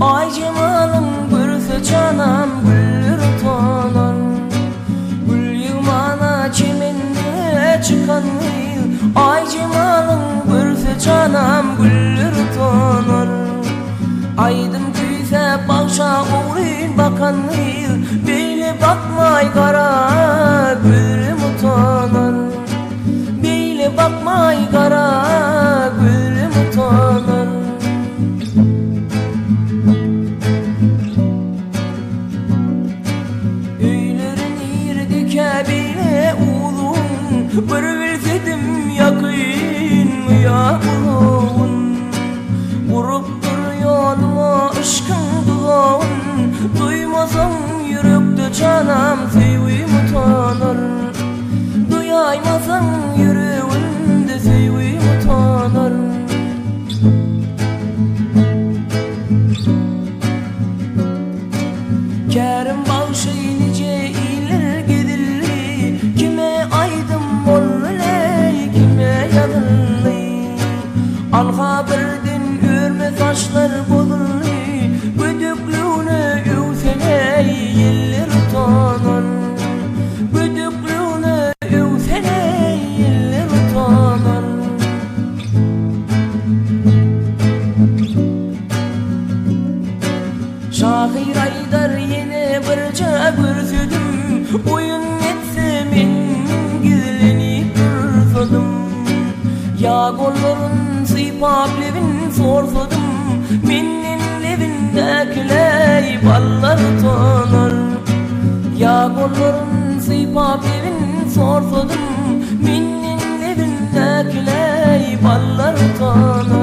Ay cemalım görse canam güller tonar. Gül yılmana çimende çıkan yıl. Ay cemalım görse canam güller tonar. Aydın güyse bağışa uğrayın bakan yıl. Beyle bakmay kara gülüm utanır. Beyle bakmay kara gülüm utanır. Öylerin irdike beyle uğlum. Bir bilsedim yakın mı ya uğlum. Vurup yoluma ışkın duğun. Duymasam yürekte canam sevim utanır. Duyaymasam yüreğimde sevim utanır. Kerim bağışlayınca iler gidilli. Kime aydım olmalay, kime yadıllı. Alha birdin örme taşlar bozullu. Güdüklüğüne övseley yeller utanır. Güdüklüğüne övseley yeller utanır. Şahir Aydar yine birce görsüdüm. Oyun etse men gizlenip dursadım. Ya kolların sıypap levin sorsadım. Menin levindekiler ballar utanır. Ya kolların sıypap levin sorsadım. Menin levindekiler ballar utanır.